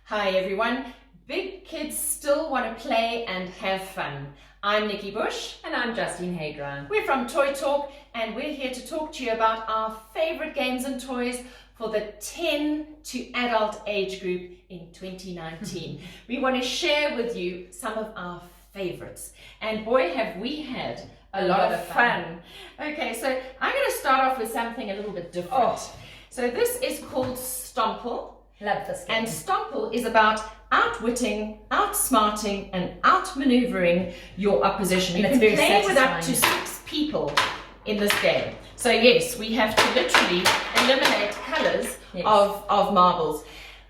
Hi everyone. Big kids still want to play and have fun. I'm Nikki Bush. And I'm Justine Hadron. We're from Toy Talk and we're here to talk to you about our favourite games and toys for the 10 to adult age group in 2019. We want to share with you some of our favourites. And boy, have we had a lot of fun. Okay, so I'm going to start off with something a little bit different. So this is called Stomple. Love this game. And Stomple is about outwitting, outsmarting, and outmaneuvering your opposition. You can play with up to 6 people in this game. So yes, we have to literally eliminate colours of marbles.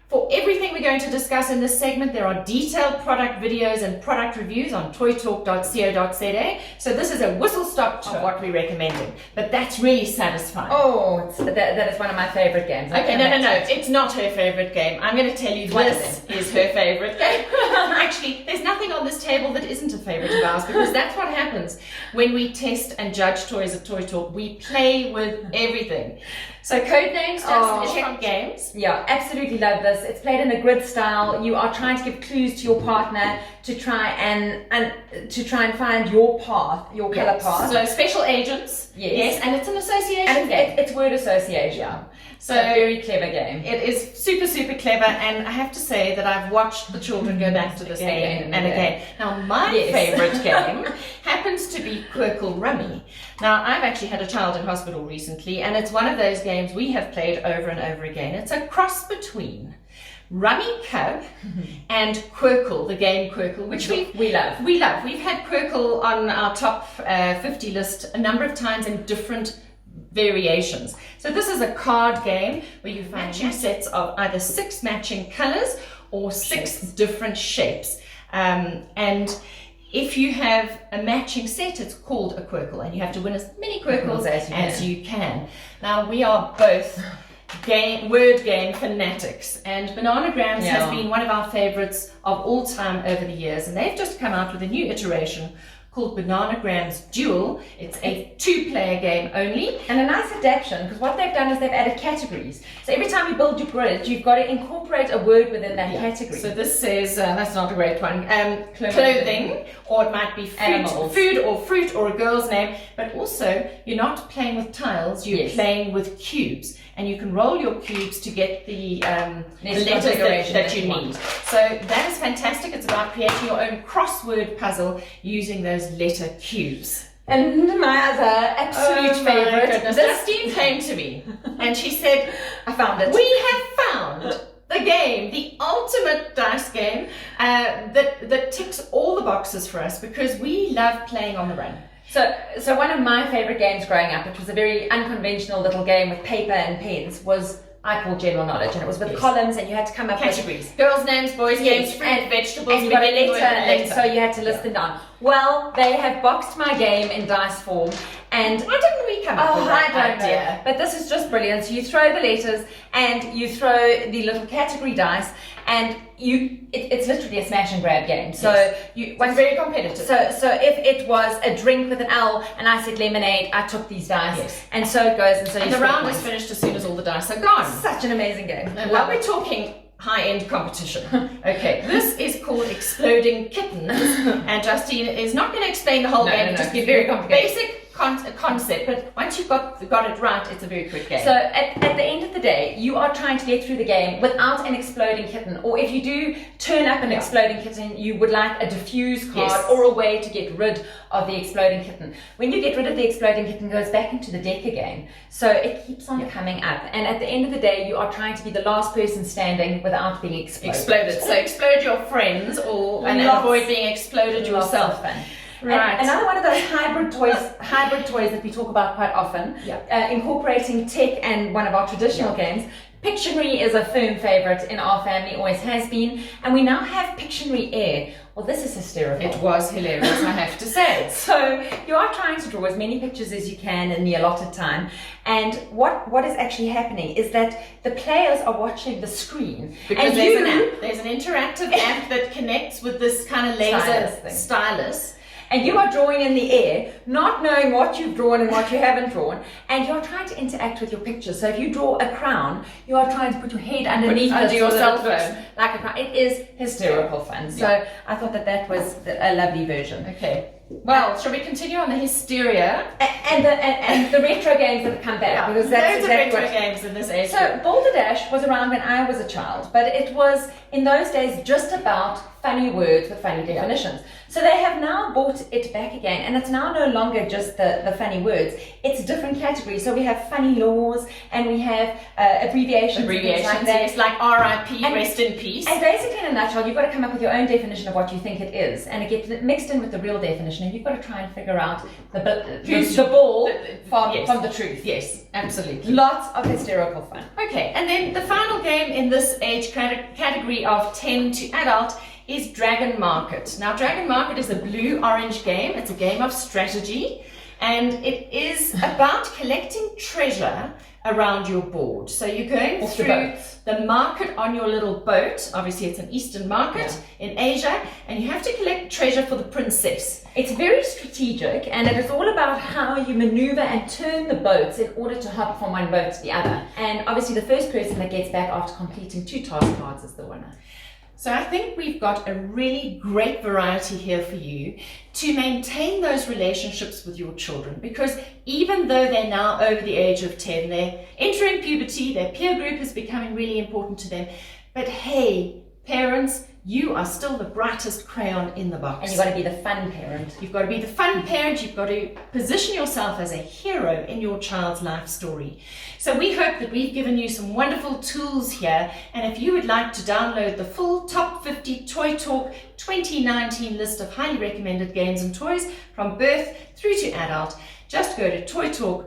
For everything we're going to discuss in this segment, there are detailed product videos and product reviews on toytalk.co.za. So this is a whistle-stop tour of what we're recommending. But that's really satisfying. Oh, that is one of my favourite games. Okay, no. It's not her favourite game. I'm going to tell you this is her favourite game. Actually, there's nothing on this table that isn't a favourite of ours, because that's what happens when we test and judge toys at Toy Talk. We play with everything. So Codenames is from games. Yeah, absolutely love this. It's played in a grid style. You are trying to give clues to your partner to try and find your path, your colour path. So special agents. Yes, and it's an association game. It's word association. Yeah. So a very clever game. It is super, super clever, and I have to say that I've watched the children go back to this again and again. Now, my favourite game happens to be Quirkle Rummy. Now, I've actually had a child in hospital recently, and it's one of those games we have played over and over again. It's a cross between Rummy Cub and Quirkle, the game Quirkle, which we love. We love. We've had Quirkle on our top 50 list a number of times in different variations. So this is a card game where you find matching sets of either 6 matching colours or 6 different shapes. And if you have a matching set, it's called a Quirkle, and you have to win as many Quirkles as you can. Now, we are both word game fanatics, and Bananagrams has been one of our favourites of all time over the years, and they've just come out with a new iteration called Bananagrams Duel. It's a 2-player game only. And a nice adaptation, because what they've done is they've added categories. So every time you build your grid, you've got to incorporate a word within that category. So this says, that's not a great one, clothing, or it might be food or fruit or a girl's name, but also you're not playing with tiles, you're playing with cubes. And you can roll your cubes to get the letters that you need. So that is fantastic. It's about creating your own crossword puzzle using those letter cubes. And my other absolute favourite, Justine came to me and she said, I found it. We have found the game, the ultimate dice game that ticks all the boxes for us, because we love playing on the run. So one of my favourite games growing up, which was a very unconventional little game with paper and pens, was I called General Knowledge, and it was with columns, and you had to come up categories. Girls' names, boys' names, fruit, vegetables, and you got a letter, and so you had to list them down. Well, they have boxed my game in dice form, and why didn't we come up with that idea? But this is just brilliant. So you throw the letters, and you throw the little category dice, and it's literally a smash and grab game. So it's very competitive. So if it was a drink with an L and I said lemonade, I took these dice, and so it goes. And the round is finished as soon as all the dice are gone. Such an amazing game. While we're talking high-end competition, okay, this is called Exploding Kittens, and Justine is not going to explain the whole game. Just give very basic concept, but once you've got it right, it's a very quick game. So at the end of the day, you are trying to get through the game without an exploding kitten, or if you do turn up an exploding kitten, you would like a diffuse card or a way to get rid of the exploding kitten. When you get rid of the exploding kitten, it goes back into the deck again. So it keeps on coming up, and at the end of the day, you are trying to be the last person standing without being exploded. So explode your friends, and avoid being exploded yourself. Right. Another one of those hybrid toys that we talk about quite often, incorporating tech and one of our traditional games. Pictionary is a firm favourite in our family, always has been, and we now have Pictionary Air. Well, this is hysterical. It was hilarious, I have to say. So you are trying to draw as many pictures as you can in the allotted time, and what is actually happening is that the players are watching the screen. Because there's an interactive app that connects with this kind of laser stylus. and you are drawing in the air, not knowing what you've drawn and what you haven't drawn, and you're trying to interact with your pictures. So if you draw a crown, you are trying to put your head underneath under your cell so that it phone. looks like a crown. It is hysterical fun. So I thought that was a lovely version. Okay. Well, shall we continue on the hysteria? And the retro games that have come back, because that's loads exactly of retro games in this age. So Baulderdash was around when I was a child, but it was in those days just about funny words with funny definitions. So they have now brought it back again, and it's now no longer just the funny words. It's different categories. So we have funny laws, and we have abbreviations like that. Yes, like R.I.P. rest in peace. And basically, in a nutshell, you've got to come up with your own definition of what you think it is, and it gets mixed in with the real definition, and you've got to try and figure out the ball from the truth. Yes, absolutely. Lots of hysterical fun. Okay, and then the final game in this age category of 10 to adult is Dragon Market. Now, Dragon Market is a blue-orange game. It's a game of strategy, and it is about collecting treasure around your board. So you're going through the market on your little boat. Obviously, it's an Eastern market in Asia, and you have to collect treasure for the princess. It's very strategic, and it is all about how you maneuver and turn the boats in order to hop from one boat to the other. And obviously, the first person that gets back after completing 2 task cards is the winner. So I think we've got a really great variety here for you to maintain those relationships with your children, because even though they're now over the age of 10, they're entering puberty, their peer group is becoming really important to them. But hey, parents, you are still the brightest crayon in the box. And you've got to be the fun parent. You've got to be the fun parent. You've got to position yourself as a hero in your child's life story. So we hope that we've given you some wonderful tools here. And if you would like to download the full Top 50 Toy Talk 2019 list of highly recommended games and toys from birth through to adult, just go to toytalk.co.za.